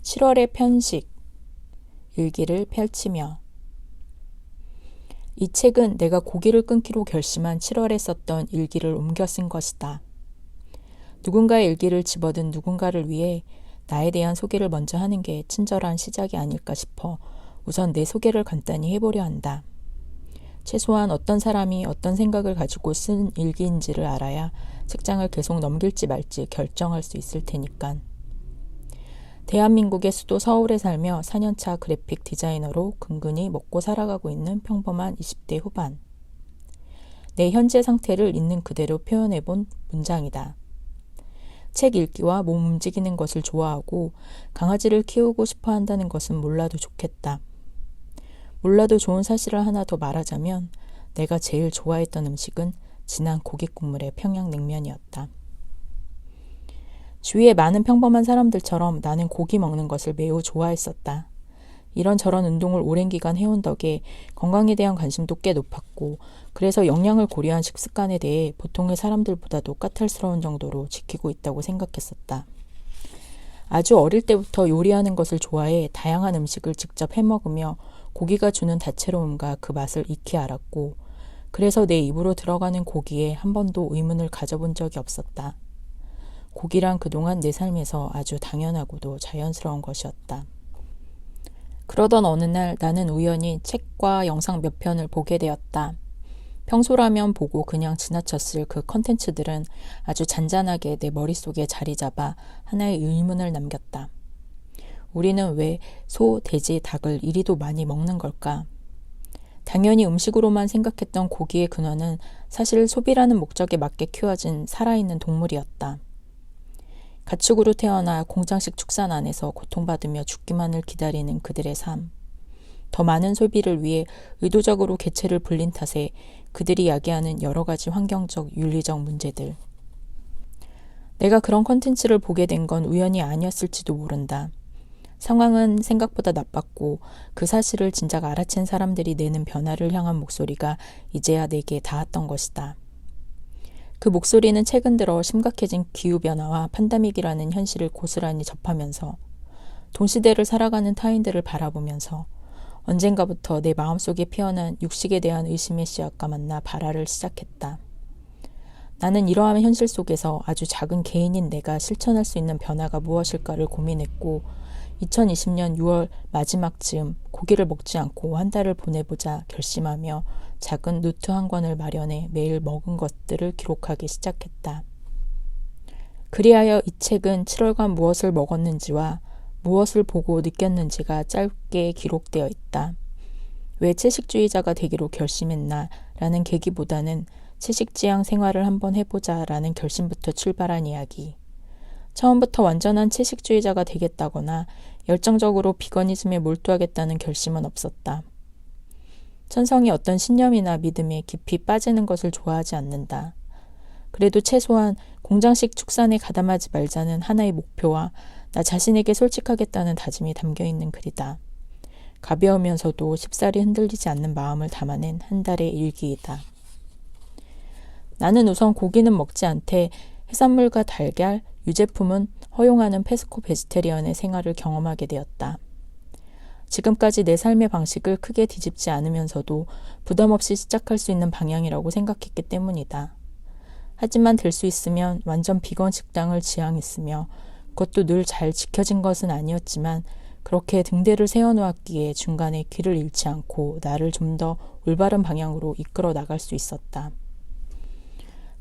7월의 편식, 일기를 펼치며. 이 책은 내가 고기를 끊기로 결심한 7월에 썼던 일기를 옮겨 쓴 것이다. 누군가의 일기를 집어든 누군가를 위해 나에 대한 소개를 먼저 하는 게 친절한 시작이 아닐까 싶어 우선 내 소개를 간단히 해보려 한다. 최소한 어떤 사람이 어떤 생각을 가지고 쓴 일기인지를 알아야 책장을 계속 넘길지 말지 결정할 수 있을 테니깐. 대한민국의 수도 서울에 살며 4년차 그래픽 디자이너로 근근히 먹고 살아가고 있는 평범한 20대 후반. 내 현재 상태를 있는 그대로 표현해본 문장이다. 책 읽기와 몸 움직이는 것을 좋아하고 강아지를 키우고 싶어 한다는 것은 몰라도 좋겠다. 몰라도 좋은 사실을 하나 더 말하자면 내가 제일 좋아했던 음식은 진한 고기 국물의 평양냉면이었다. 주위의 많은 평범한 사람들처럼 나는 고기 먹는 것을 매우 좋아했었다. 이런저런 운동을 오랜 기간 해온 덕에 건강에 대한 관심도 꽤 높았고 그래서 영양을 고려한 식습관에 대해 보통의 사람들보다도 까탈스러운 정도로 지키고 있다고 생각했었다. 아주 어릴 때부터 요리하는 것을 좋아해 다양한 음식을 직접 해먹으며 고기가 주는 다채로움과 그 맛을 익히 알았고 그래서 내 입으로 들어가는 고기에 한 번도 의문을 가져본 적이 없었다. 고기란 그동안 내 삶에서 아주 당연하고도 자연스러운 것이었다. 그러던 어느 날 나는 우연히 책과 영상 몇 편을 보게 되었다. 평소라면 보고 그냥 지나쳤을 그 컨텐츠들은 아주 잔잔하게 내 머릿속에 자리 잡아 하나의 의문을 남겼다. 우리는 왜 소, 돼지, 닭을 이리도 많이 먹는 걸까? 당연히 음식으로만 생각했던 고기의 근원은 사실 소비라는 목적에 맞게 키워진 살아있는 동물이었다. 가축으로 태어나 공장식 축산 안에서 고통받으며 죽기만을 기다리는 그들의 삶. 더 많은 소비를 위해 의도적으로 개체를 불린 탓에 그들이 야기하는 여러 가지 환경적, 윤리적 문제들. 내가 그런 콘텐츠를 보게 된 건 우연이 아니었을지도 모른다. 상황은 생각보다 나빴고 그 사실을 진작 알아챈 사람들이 내는 변화를 향한 목소리가 이제야 내게 닿았던 것이다. 그 목소리는 최근 들어 심각해진 기후변화와 팬데믹이라는 현실을 고스란히 접하면서 동시대를 살아가는 타인들을 바라보면서 언젠가부터 내 마음속에 피어난 육식에 대한 의심의 씨앗과 만나 발화를 시작했다. 나는 이러한 현실 속에서 아주 작은 개인인 내가 실천할 수 있는 변화가 무엇일까를 고민했고 2020년 6월 마지막 즈음 고기를 먹지 않고 한 달을 보내보자 결심하며 작은 노트 한 권을 마련해 매일 먹은 것들을 기록하기 시작했다. 그리하여 이 책은 7월간 무엇을 먹었는지와 무엇을 보고 느꼈는지가 짧게 기록되어 있다. 왜 채식주의자가 되기로 결심했나 라는 계기보다는 채식지향 생활을 한번 해보자 라는 결심부터 출발한 이야기. 처음부터 완전한 채식주의자가 되겠다거나 열정적으로 비거니즘에 몰두하겠다는 결심은 없었다. 천성이 어떤 신념이나 믿음에 깊이 빠지는 것을 좋아하지 않는다. 그래도 최소한 공장식 축산에 가담하지 말자는 하나의 목표와 나 자신에게 솔직하겠다는 다짐이 담겨있는 글이다. 가벼우면서도 쉽사리 흔들리지 않는 마음을 담아낸 한 달의 일기이다. 나는 우선 고기는 먹지 않되 해산물과 달걀, 유제품은 허용하는 페스코 베지테리언의 생활을 경험하게 되었다. 지금까지 내 삶의 방식을 크게 뒤집지 않으면서도 부담 없이 시작할 수 있는 방향이라고 생각했기 때문이다. 하지만 될 수 있으면 완전 비건 식당을 지향했으며 그것도 늘 잘 지켜진 것은 아니었지만 그렇게 등대를 세워놓았기에 중간에 길을 잃지 않고 나를 좀 더 올바른 방향으로 이끌어 나갈 수 있었다.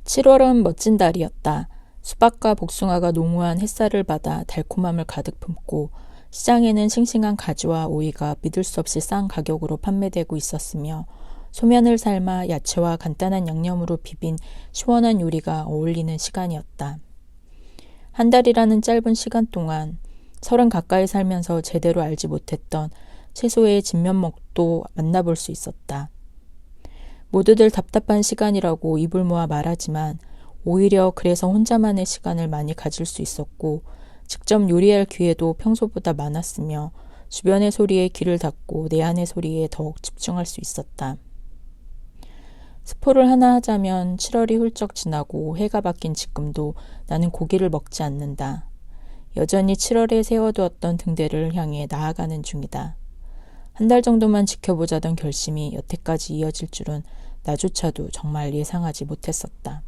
7월은 멋진 달이었다. 수박과 복숭아가 농후한 햇살을 받아 달콤함을 가득 품고 시장에는 싱싱한 가지와 오이가 믿을 수 없이 싼 가격으로 판매되고 있었으며 소면을 삶아 야채와 간단한 양념으로 비빈 시원한 요리가 어울리는 시간이었다. 한 달이라는 짧은 시간 동안 30 가까이 살면서 제대로 알지 못했던 채소의 진면목도 만나볼 수 있었다. 모두들 답답한 시간이라고 입을 모아 말하지만 오히려 그래서 혼자만의 시간을 많이 가질 수 있었고 직접 요리할 기회도 평소보다 많았으며 주변의 소리에 귀를 닫고 내 안의 소리에 더욱 집중할 수 있었다. 스포를 하나 하자면 7월이 훌쩍 지나고 해가 바뀐 지금도 나는 고기를 먹지 않는다. 여전히 7월에 세워두었던 등대를 향해 나아가는 중이다. 한 달 정도만 지켜보자던 결심이 여태까지 이어질 줄은 나조차도 정말 예상하지 못했었다.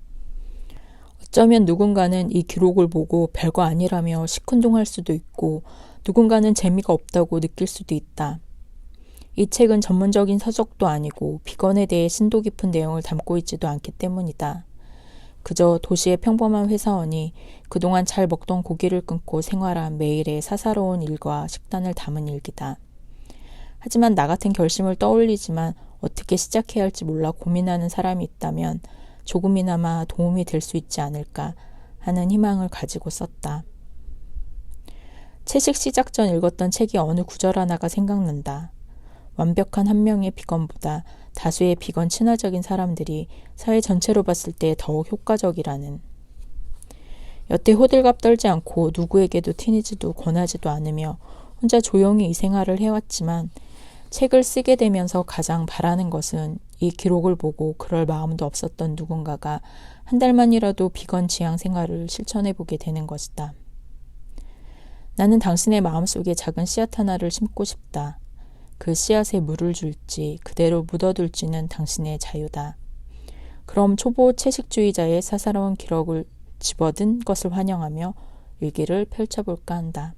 어쩌면 누군가는 이 기록을 보고 별거 아니라며 시큰둥할 수도 있고 누군가는 재미가 없다고 느낄 수도 있다. 이 책은 전문적인 서적도 아니고 비건에 대해 심도 깊은 내용을 담고 있지도 않기 때문이다. 그저 도시의 평범한 회사원이 그동안 잘 먹던 고기를 끊고 생활한 매일의 사사로운 일과 식단을 담은 일기다. 하지만 나 같은 결심을 떠올리지만 어떻게 시작해야 할지 몰라 고민하는 사람이 있다면 조금이나마 도움이 될 수 있지 않을까 하는 희망을 가지고 썼다. 채식 시작 전 읽었던 책이 어느 구절 하나가 생각난다. 완벽한 한 명의 비건보다 다수의 비건 친화적인 사람들이 사회 전체로 봤을 때 더욱 효과적이라는. 여태 호들갑 떨지 않고 누구에게도 티내지도 권하지도 않으며 혼자 조용히 이 생활을 해왔지만 책을 쓰게 되면서 가장 바라는 것은 이 기록을 보고 그럴 마음도 없었던 누군가가 한 달만이라도 비건 지향 생활을 실천해보게 되는 것이다. 나는 당신의 마음속에 작은 씨앗 하나를 심고 싶다. 그 씨앗에 물을 줄지 그대로 묻어둘지는 당신의 자유다. 그럼 초보 채식주의자의 사사로운 기록을 집어든 것을 환영하며 일기를 펼쳐볼까 한다.